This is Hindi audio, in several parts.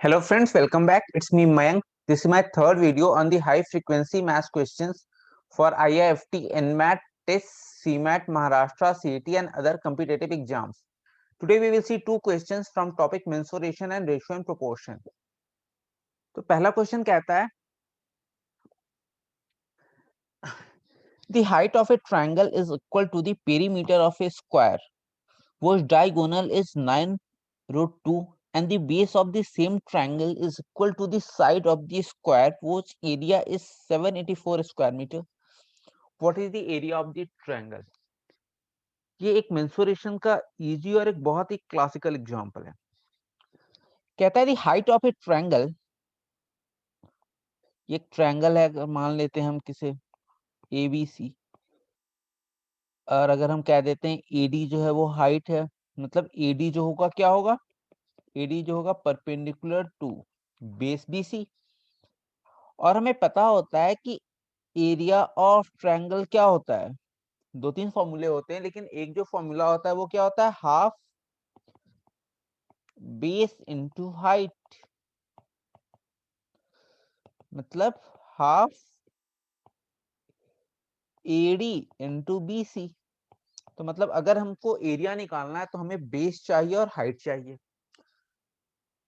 Hello friends, welcome back. It's me Mayank. This is my third video on the high frequency math questions for IIFT, NMAT, TEST, CMAT, Maharashtra, CET and other competitive exams. Today we will see two questions from topic mensuration and ratio and proportion. तो पहला क्वेश्चन कहता है the height of a triangle is equal to the perimeter of a square whose diagonal is 9 root 2 and the base of the same triangle is equal to the side of the square whose area is 784 square meter. What is the area of the triangle? ये एक मेंसुरेशन का इजी और एक बहुत ही क्लासिकल एग्जांपल है। कहता है दी हाइट ऑफ ए ट्रायंगल, ये एक ट्रायंगल है, अगर मान लेते हैं हम किसे एबीसी, और अगर हम कह देते हैं एडी जो है वो हाइट है, मतलब एडी जो होगा क्या होगा, एडी जो होगा परपेंडिकुलर टू बेस बीसी। और हमें पता होता है कि एरिया ऑफ ट्रायंगल क्या होता है, दो तीन फॉर्मूले होते हैं, लेकिन एक जो फॉर्मूला होता है वो क्या होता है, हाफ बेस इनटू हाइट, मतलब हाफ एडी इनटू बीसी। तो मतलब अगर हमको एरिया निकालना है तो हमें बेस चाहिए और हाइट चाहिए।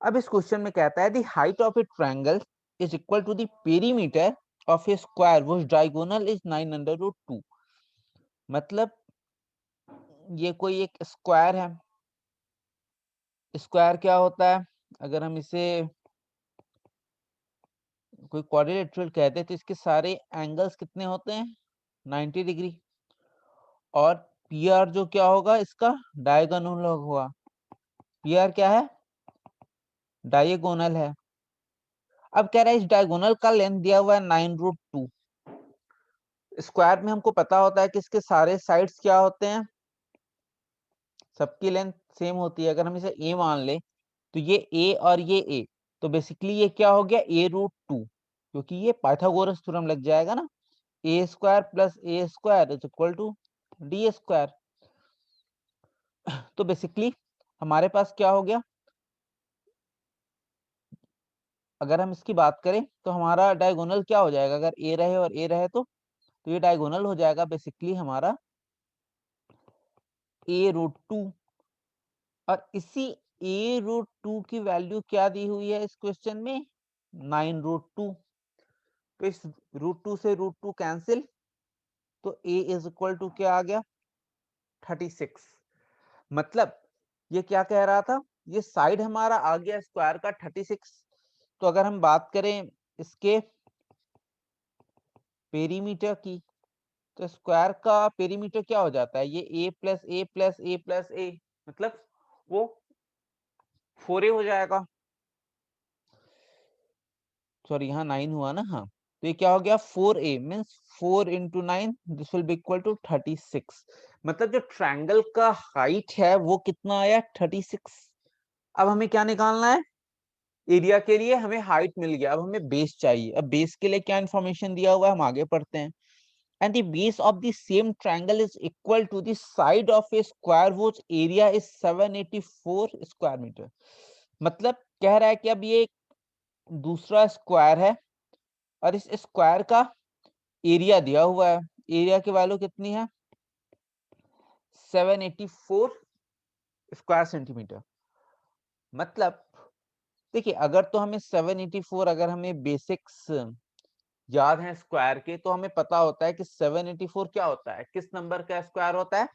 अब इस क्वेश्चन में कहता है the height of a triangle is equal to the perimeter of a square which diagonal is 9/√2। मतलब ये कोई एक स्क्वायर है। स्क्वायर क्या होता है, अगर हम इसे कोई क्वाड्रिलेटरल कहते हैं तो इसके सारे एंगल्स कितने होते हैं, 90 डिग्री। और पी आर जो क्या होगा, इसका डायगोनल होगा। पी आर क्या है, डायगोनल है। अब कह रहा है इस डायगोनल का लेंथ दिया हुआ है 9√2। स्क्वायर में हमको पता होता है कि इसके सारे साइड्स क्या होते हैं, सबकी लेंथ सेम होती है। अगर हम इसे ए मान ले तो ये ए और ये ए, तो बेसिकली ये क्या हो गया, a√2, क्योंकि ये पाइथागोरस थ्योरम लग जाएगा ना, a square plus a square is equal to d square. तो बेसिकली हमारे पास क्या हो गया, अगर हम इसकी बात करें तो हमारा डायगोनल क्या हो जाएगा, अगर ए रहे और ए रहे तो ये डायगोनल हो जाएगा बेसिकली हमारा a√2। और इसी a√2 की वैल्यू क्या दी हुई है इस क्वेश्चन में, 9√2। तो इस √2 से √2 कैंसिल, तो a इज इक्वल टू क्या आ गया, 36। मतलब ये क्या कह रहा था, ये साइड हमारा आ गया स्क्वायर का 36। तो अगर हम बात करें इसके पेरीमीटर की, तो स्क्वायर का पेरीमीटर क्या हो जाता है, ये a plus a plus a plus a, मतलब वो 4a हो जाएगा। सॉरी यहाँ 9 हुआ ना, हाँ, तो ये क्या हो गया 4a means 4 into 9, this will be equal to 36। मतलब जो ट्रायंगल का हाइट है वो कितना आया, 36। अब हमें क्या निकालना है, एरिया के लिए हमें हाइट मिल गया, अब हमें बेस चाहिए। अब बेस के लिए क्या इंफॉर्मेशन दिया हुआ है, हम आगे पढ़ते हैं। And the base of the same triangle is equal to the side of a square whose area is 784 square meter। मतलब कह रहा है कि अब ये एक दूसरा स्क्वायर है और इस स्क्वायर का एरिया दिया हुआ है। एरिया की वैल्यू कितनी है, 784 स्क्वायर सेंटीमीटर। मतलब देखिए, अगर तो हमें 784, अगर हमें बेसिक्स याद है स्क्वायर के, तो हमें पता होता है कि 784 क्या होता है, किस नंबर का स्क्वायर होता है,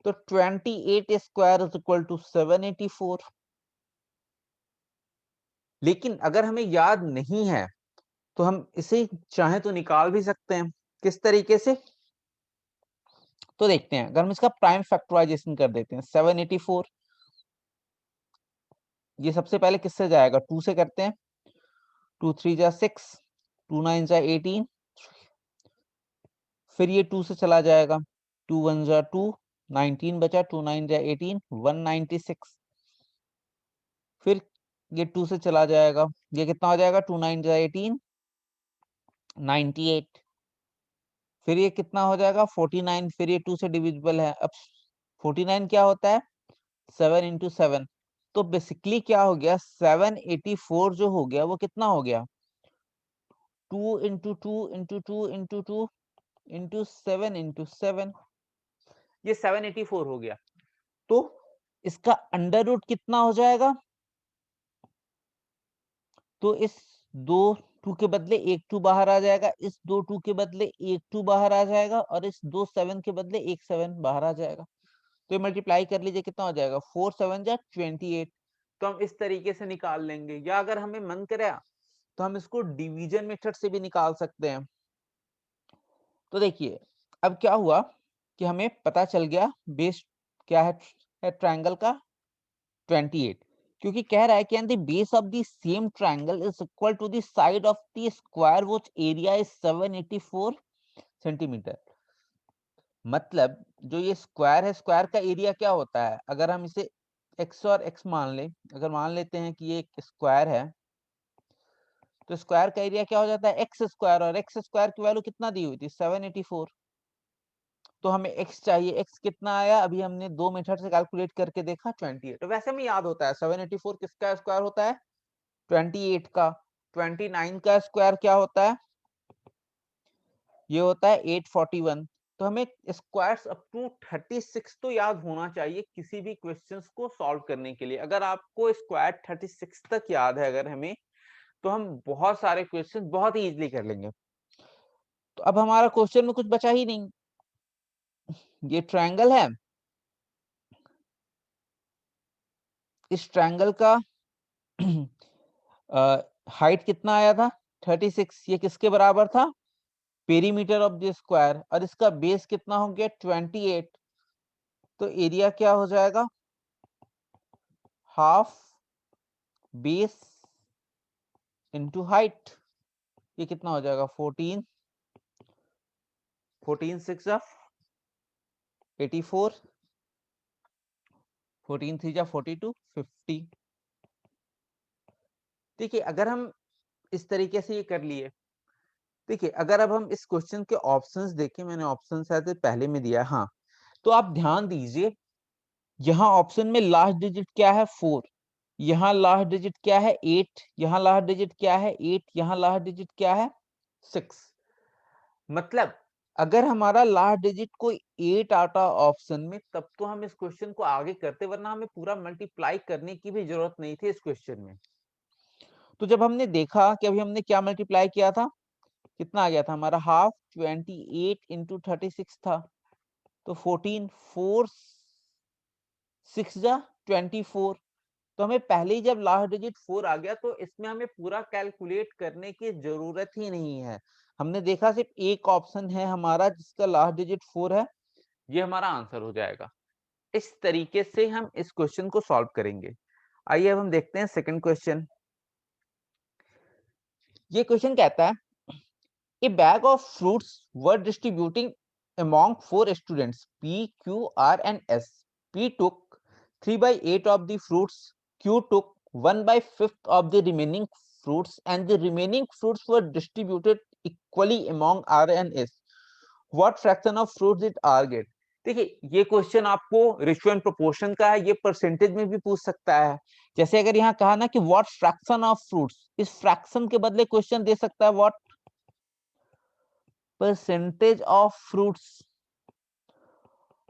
तो 28 स्क्वायर इज इक्वल टू 784। लेकिन अगर हमें याद नहीं है तो हम इसे चाहे तो निकाल भी सकते हैं। किस तरीके से, तो देखते हैं। अगर हम इसका प्राइम फैक्टराइजेशन कर देते हैं, 784 ये सबसे पहले किससे जाएगा, 2 से करते हैं। 2 3 जा 6, 2 9 जा 18, फिर ये 2 से चला जाएगा, 2 1 जा 2, 19 बचा, 2 9 जा 18, 196। फिर ये 2 से चला जाएगा, ये कितना हो जाएगा, 2 9 जा 18, 98। फिर ये कितना हो जाएगा, 49। फिर ये 2 से डिविजिबल है। अब 49 क्या होता है, 7 इंटू 7, तो बेसिकली क्या हो गया, 784 जो हो गया वो कितना हो गया, 2 into 2 into 2 into 2 into 7 into 7, ये 784 हो गया। तो इसका अंडर रूट कितना हो जाएगा, तो इस दो 2 के बदले एक 2 बाहर आ जाएगा, इस दो 2 के बदले एक 2 बाहर आ जाएगा, और इस दो 7 के बदले एक 7 बाहर आ जाएगा। तो ये मल्टीप्लाई कर लीजिए, कितना हो जाएगा, 4 7 जा 28। तो हम इस तरीके से निकाल लेंगे, या अगर हमें मन करे तो हम इसको डिवीजन मेथड से भी निकाल सकते हैं। तो देखिए अब क्या हुआ कि हमें पता चल गया बेस क्या है ट्रायंगल का, 28, क्योंकि कह रहा है कि the base of the same triangle is equal to the side of the square which area is 784 centimetre. मतलब जो ये स्क्वायर है, स्क्वायर का एरिया क्या होता है, अगर हम इसे x और x मान ले, अगर मान लेते हैं कि ये एक स्क्वायर है, तो स्क्वायर का एरिया क्या हो जाता है, एक्स स्क्वायर, और एक्स स्क्वायर की वैल्यू कितना दी हुई थी, 784। तो हमें x चाहिए, x कितना आया, अभी हमने दो मेथड से कैलकुलेट करके देखा, 28। तो वैसे में याद होता है 784 किसका स्क्वायर होता है, 28 का। 29 का स्क्वायर क्या होता है, ये होता है 841। तो हमें स्क्वायर्स अप टू 36 तो याद होना चाहिए किसी भी क्वेश्चंस को सॉल्व करने के लिए। अगर आपको स्क्वायर 36 तक याद है अगर हमें, तो हम बहुत सारे क्वेश्चन बहुत ही इजीली कर लेंगे। तो अब हमारा क्वेश्चन में कुछ बचा ही नहीं, ये ट्रायंगल है, इस ट्रायंगल का हाइट कितना आया था, 36, ये किसके बराबर था, पेरीमीटर ऑफ द स्क्वायर, और इसका बेस कितना हो गया, 28। तो एरिया क्या हो जाएगा, हाफ बेस इंटू हाइट, ये कितना हो जाएगा, 14, 14 6 जा 84, 14 3 जा 42, 50। देखिए अगर हम इस तरीके से ये कर लिए, देखिए अगर अब हम इस क्वेश्चन के ऑप्शंस देखें, मैंने ऑप्शन शायद पहले में दिया है, हाँ, तो आप ध्यान दीजिए, यहाँ ऑप्शन में लास्ट डिजिट क्या है, 4, यहाँ लास्ट डिजिट क्या है, 8, यहाँ लास्ट डिजिट क्या है, 8, यहाँ लास्ट डिजिट क्या है, 6। मतलब अगर हमारा लास्ट डिजिट कोई 8 आता ऑप्शन में, तब तो हम इस क्वेश्चन को आगे करते, वरना हमें पूरा मल्टीप्लाई करने की भी जरूरत नहीं थी इस क्वेश्चन में। तो जब हमने देखा कि अभी हमने क्या मल्टीप्लाई किया था, कितना आ गया था हमारा, हाफ 28 इंटू 36 था, तो 14, 4 6 जा 24। तो हमें पहले ही जब लास्ट डिजिट 4 आ गया, तो इसमें हमें पूरा कैलकुलेट करने की जरूरत ही नहीं है। हमने देखा सिर्फ एक ऑप्शन है हमारा जिसका लास्ट डिजिट 4 है, ये हमारा आंसर हो जाएगा। इस तरीके से हम इस क्वेश्चन को सॉल्व करेंगे। आइए अब हम देखते हैं सेकंड क्वेश्चन। ये क्वेश्चन कहता है, A bag of fruits were distributing among four students P, Q, R, and S. P took 3 by 8 of the fruits. Q took 1 by 5th of the remaining fruits, and the remaining fruits were distributed equally among R and S. What fraction of fruits did R get? देखिए ये क्वेश्चन आपको रेशियो एंड प्रोपोर्शन का है, ये परसेंटेज में भी पूछ सकता है। जैसे अगर यहाँ कहा ना कि व्हाट फ्रैक्शन ऑफ फ्रूट्स, इस फ्रैक्शन के बदले क्वेश्चन दे सकता है व्हाट परसेंटेज ऑफ फ्रूट्स।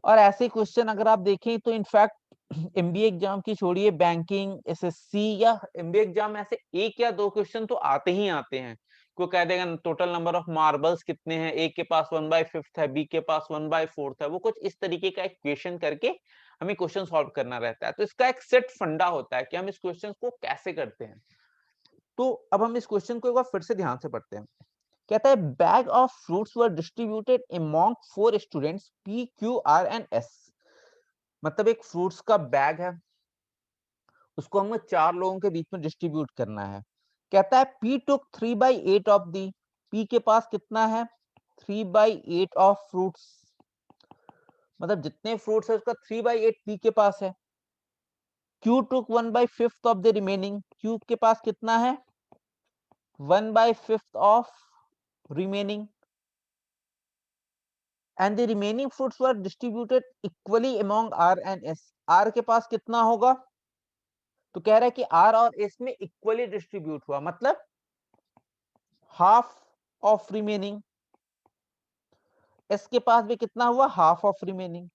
और ऐसे क्वेश्चन अगर आप देखें तो इनफैक्ट एमबीए एग्जाम की छोड़िए, बैंकिंग, एसएससी या एमबीए एग्जाम में ऐसे एक या दो क्वेश्चन तो आते ही आते हैं। कोई कह देगा टोटल नंबर ऑफ मार्बल्स कितने हैं, ए के पास 1/5 है, बी के पास 1/4 है, वो कुछ इस तरीके का इक्वेशन करके हमें क्वेश्चन सॉल्व करना रहता है। तो इसका एक सेट फंडा होता है कि हम इस क्वेश्चन को कैसे करते हैं। तो अब हम इस क्वेश्चन को एक बार फिर से ध्यान से पढ़ते हैं। कहता है bag of fruits were distributed among 4 students P, Q, R and S. मतलब एक फ्रूट्स का बैग है, उसको हमें 4 लोगों के बीच में डिस्ट्रीब्यूट करना है। कहता है P took 3/8 of the, P के पास कितना है, 3/8 ऑफ फ्रूट्स, मतलब जितने फ्रूट्स है उसका 3/8 पी के पास है। Q took 1/5 of the remaining, Q के पास कितना है, 1/5 of remaining, and the remaining fruits were distributed equally among R and S. R के पास कितना होगा, तो कह रहा है कि आर और एस में इक्वली डिस्ट्रीब्यूट हुआ, मतलब हाफ ऑफ रिमेनिंग। एस के पास भी कितना हुआ, हाफ ऑफ रिमेनिंग।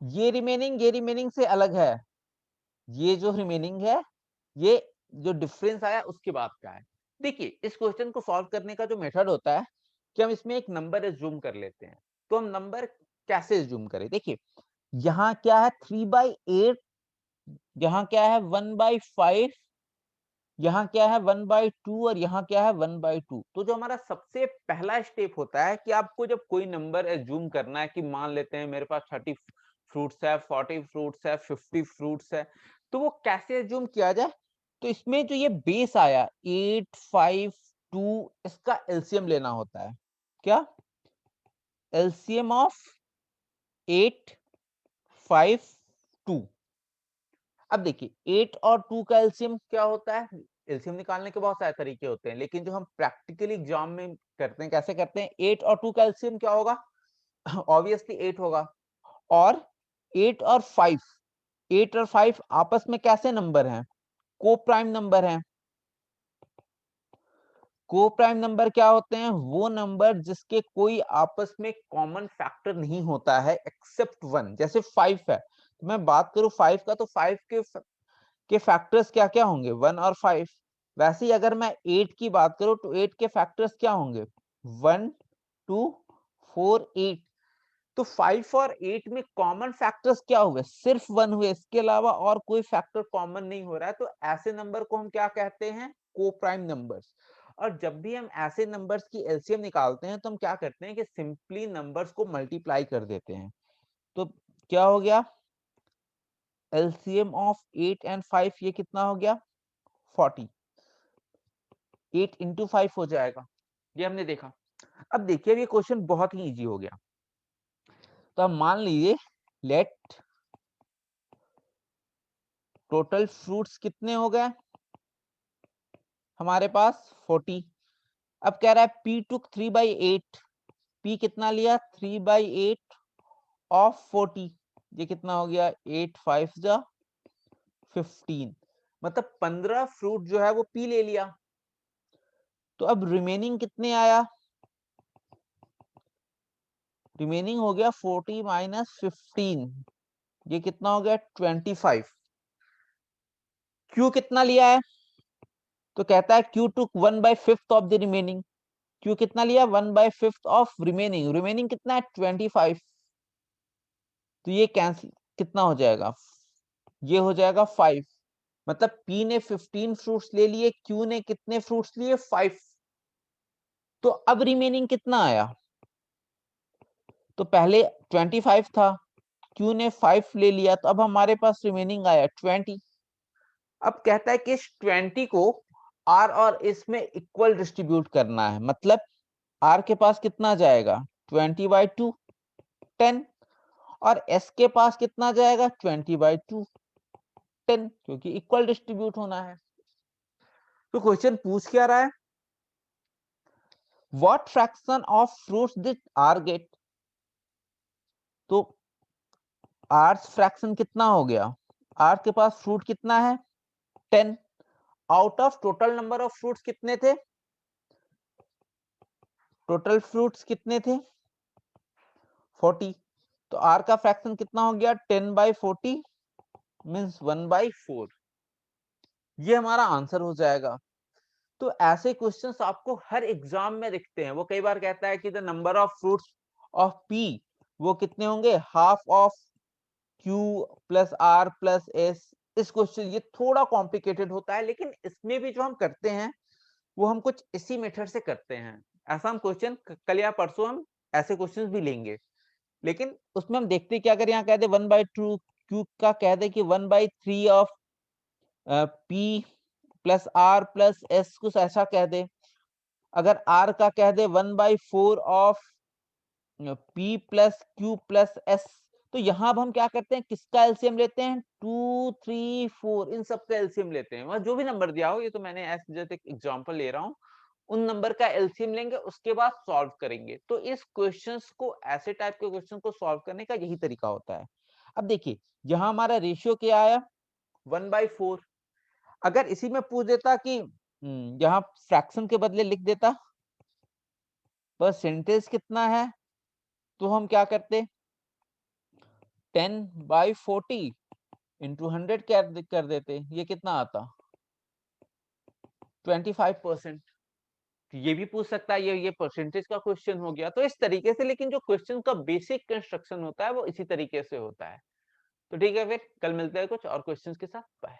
ये रिमेनिंग से अलग है। ये जो रिमेनिंग है, ये जो डिफरेंस आया उसके बाद का है। देखिए, इस क्वेश्चन को सॉल्व करने का जो मेथड होता है कि हम इसमें एक नंबर एज्यूम कर लेते हैं। तो हम नंबर कैसे एज्यूम करें? देखिए, यहाँ क्या है 3/8, यहाँ क्या है 1/5, यहाँ क्या है 1/2 और यहाँ क्या है 1/2। तो जो हमारा सबसे पहला स्टेप होता है कि आपको जब कोई नंबर एज्यूम करना है, कि मान लेते हैं मेरे पास 30 फ्रूट्स है, 40 फ्रूट्स है, 50 फ्रूट्स है, तो वो कैसे एज्यूम किया जाए? तो इसमें जो ये बेस आया 8, 5, 2, इसका एलसीएम लेना होता है। क्या? LCM of 8, 5, 2। अब देखिए 8 और 2 का एलसीएम क्या होता है? एलसीएम निकालने के बहुत सारे तरीके होते हैं, लेकिन जो हम प्रैक्टिकली एग्जाम में करते हैं, कैसे करते हैं? 8 और 2 का एलसीएम क्या होगा? ऑब्वियसली 8 होगा। और 8 और 5, 8 और 5 आपस में कैसे नंबर हैं? को प्राइम नंबर हैं। को प्राइम नंबर क्या होते हैं? वो नंबर जिसके कोई आपस में कॉमन फैक्टर नहीं होता है एक्सेप्ट 1। जैसे 5 है, तो मैं बात करूं 5 का, तो 5 के फैक्टर्स क्या क्या होंगे? 1 और 5। वैसे ही अगर मैं 8 की बात करूं, तो 8 के फैक्टर्स क्या होंगे? 1, 2, 4, 8। तो 5 और 8 में कॉमन फैक्टर्स क्या हुए? सिर्फ 1 हुए, इसके अलावा और कोई फैक्टर कॉमन नहीं हो रहा है। तो ऐसे नंबर को हम क्या कहते हैं? को प्राइम नंबर्स। और जब भी हम ऐसे नंबर्स की एलसीएम निकालते हैं, तो हम क्या करते हैं कि सिंपली नंबर्स को मल्टीप्लाई कर देते हैं। तो क्या हो गया? एलसीएम ऑफ 8 एंड 5 ये कितना हो गया? 40। 8 इंटू 5 हो जाएगा। ये हमने देखा। अब देखिए, अब ये क्वेश्चन बहुत ही इजी हो गया। तो अब मान लीजिए, लेट टोटल फ्रूट्स कितने हो गए हमारे पास? 40। अब कह रहा है P टुक 3/8। P कितना लिया? 3/8 ऑफ 40। ये कितना हो गया? 8 5 जा 15। मतलब 15 फ्रूट जो है वो P ले लिया। तो अब रिमेनिंग कितने आया? रिमेनिंग हो गया 40 माइनस 15। ये कितना हो गया? 25। Q कितना लिया है? तो कहता है Q took 1/5 of the remaining. Q कितना लिया? 1/5 ऑफ रिमेनिंग। रिमेनिंग कितना है? 25। तो ये कैंसिल, कितना हो जाएगा? ये हो जाएगा 5। मतलब P ने 15 फ्रूट्स ले लिए, Q ने कितने फ्रूट्स लिए? 5। तो अब रिमेनिंग कितना आया? तो पहले 25 था, Q ने 5 ले लिया, तो अब हमारे पास रिमेनिंग आया 20। अब कहता है कि इस 20 को R और S में इक्वल डिस्ट्रीब्यूट करना है। मतलब R के पास कितना जाएगा? 20/2, 10। और S के पास कितना जाएगा? 20/2, 10, क्योंकि इक्वल डिस्ट्रीब्यूट होना है। तो क्वेश्चन पूछ क्या रहा है? What fraction of fruits did R get? तो R फ्रैक्शन कितना हो गया? R के पास फ्रूट कितना है? 10। Out of total number of fruits कितने थे? टोटल फ्रूट्स कितने थे? 40। तो R का फ्रैक्शन कितना हो गया? 10/40 मीन्स 1/4। ये हमारा आंसर हो जाएगा। तो ऐसे क्वेश्चंस आपको हर एग्जाम में दिखते हैं। वो कई बार कहता है कि the number of fruits of P वो कितने होंगे? Half of Q plus R plus S। इस क्वेश्चन, ये थोड़ा कॉम्प्लिकेटेड होता है, लेकिन इसमें भी जो हम करते हैं वो हम कुछ इसी मेथड से करते हैं। ऐसा हम क्वेश्चन कल या परसों हम ऐसे क्वेश्चंस भी लेंगे, लेकिन उसमें हम देखते हैं कि अगर यहाँ कह दे 1/2, Q का कह दे कि 1/3 of P plus R plus S, कुछ ऐसा कह दे। अगर R का कह दे 1/4 of P plus Q plus S, तो यहाँ अब हम क्या करते हैं? किसका एलसीएम लेते हैं? 2, 3, 4, इन सब का एलसीएम लेते हैं। जो भी नंबर दिया हो, ये तो मैंने जैसे एग्जांपल ले रहा हूँ, उन नंबर का एलसीएम लेंगे, उसके बाद सॉल्व करेंगे। तो इस क्वेश्चंस को, ऐसे टाइप के क्वेश्चन को सॉल्व करने का यही तरीका होता है। अब देखिए, यहाँ हमारा रेशियो क्या आया? 1/4। अगर इसी में पूछ देता कि यहाँ फ्रैक्शन के बदले लिख देता परसेंटेज कितना है, तो हम क्या करते 10/40 इंटू 100 कर देते, ये कितना आता 25%। ये भी पूछ सकता है, ये परसेंटेज का क्वेश्चन हो गया। तो इस तरीके से, लेकिन जो क्वेश्चन का बेसिक कंस्ट्रक्शन होता है वो इसी तरीके से होता है। तो ठीक है, फिर कल मिलते हैं कुछ और क्वेश्चंस के साथ। बाय।